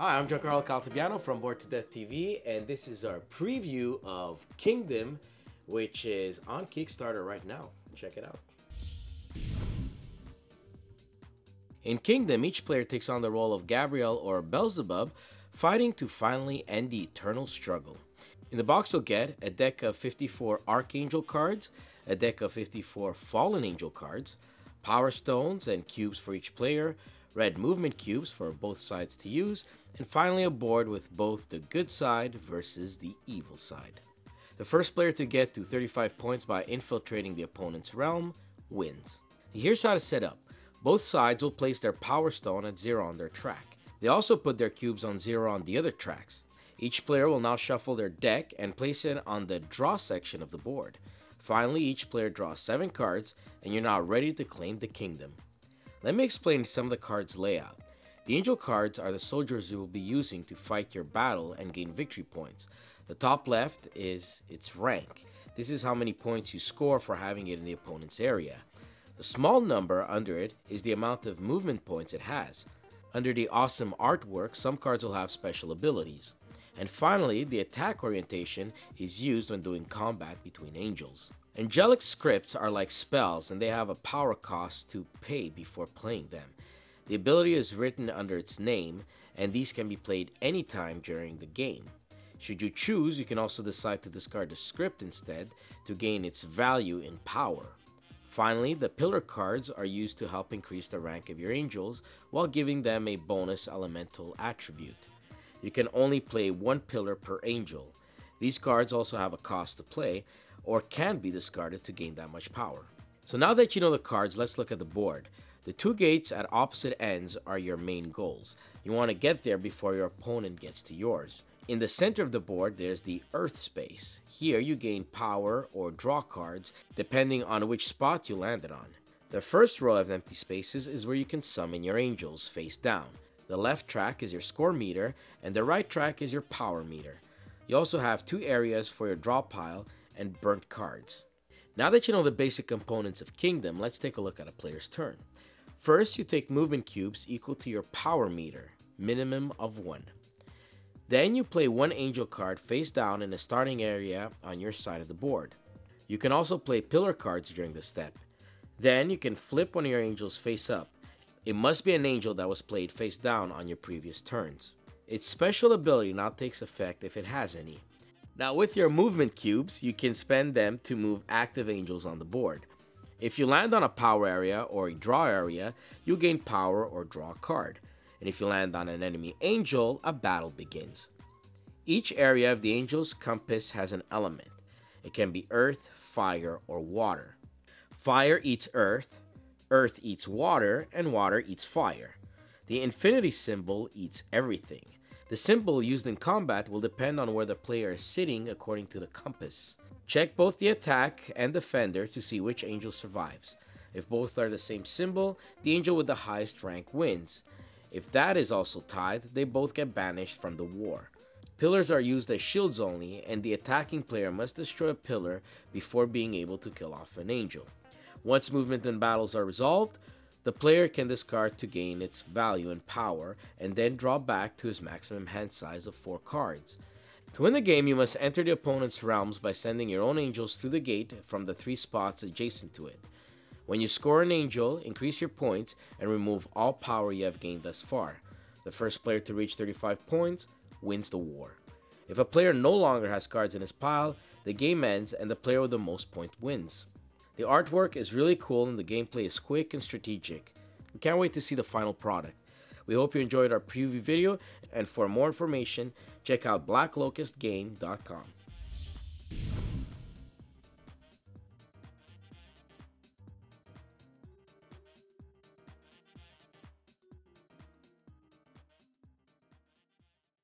Hi, I'm Giancarlo Caltabiano from Board to Death TV, and this is our preview of Kingdom, which is on Kickstarter right now. Check it out. In Kingdom, each player takes on the role of Gabriel or Beelzebub, fighting to finally end the eternal struggle. In the box, you'll get a deck of 54 Archangel cards, a deck of 54 Fallen Angel cards, Power Stones and cubes for each player, red movement cubes for both sides to use, and finally a board with both the good side versus the evil side. The first player to get to 35 points by infiltrating the opponent's realm wins. Here's how to set up. Both sides will place their Power Stone at 0 on their track. They also put their cubes on 0 on the other tracks. Each player will now shuffle their deck and place it on the draw section of the board. Finally, each player draws 7 cards, and you're now ready to claim the kingdom. Let me explain some of the cards' layout. The angel cards are the soldiers you will be using to fight your battle and gain victory points. The top left is its rank. This is how many points you score for having it in the opponent's area. The small number under it is the amount of movement points it has. Under the awesome artwork, some cards will have special abilities. And finally, the attack orientation is used when doing combat between angels. Angelic scripts are like spells, and they have a power cost to pay before playing them. The ability is written under its name, and these can be played anytime during the game. Should you choose, you can also decide to discard the script instead to gain its value in power. Finally, the pillar cards are used to help increase the rank of your angels while giving them a bonus elemental attribute. You can only play one pillar per angel. These cards also have a cost to play, or can be discarded to gain that much power. So now that you know the cards, let's look at the board. The 2 gates at opposite ends are your main goals. You want to get there before your opponent gets to yours. In the center of the board, there's the Earth space. Here you gain power or draw cards depending on which spot you landed on. The first row of empty spaces is where you can summon your angels face down. The left track is your score meter, and the right track is your power meter. You also have 2 areas for your draw pile and burnt cards. Now that you know the basic components of Kingdom, let's take a look at a player's turn. First, you take movement cubes equal to your power meter, minimum of 1. Then you play 1 angel card face down in the starting area on your side of the board. You can also play pillar cards during this step. Then you can flip one of your angels face up. It must be an angel that was played face down on your previous turns. Its special ability now takes effect if it has any. Now with your movement cubes, you can spend them to move active angels on the board. If you land on a power area or a draw area, you gain power or draw a card. And if you land on an enemy angel, a battle begins. Each area of the angel's compass has an element. It can be earth, fire, or water. Fire eats earth, earth eats water, and water eats fire. The infinity symbol eats everything. The symbol used in combat will depend on where the player is sitting according to the compass. Check both the attack and defender to see which angel survives. If both are the same symbol, the angel with the highest rank wins. If that is also tied, they both get banished from the war. Pillars are used as shields only, and the attacking player must destroy a pillar before being able to kill off an angel. Once movement and battles are resolved, the player can discard to gain its value and power, and then draw back to his maximum hand size of 4 cards. To win the game, you must enter the opponent's realms by sending your own angels through the gate from the 3 spots adjacent to it. When you score an angel, increase your points and remove all power you have gained thus far. The first player to reach 35 points wins the war. If a player no longer has cards in his pile, the game ends and the player with the most points wins. The artwork is really cool and the gameplay is quick and strategic. We can't wait to see the final product. We hope you enjoyed our preview video, and for more information, check out blacklocustgame.com.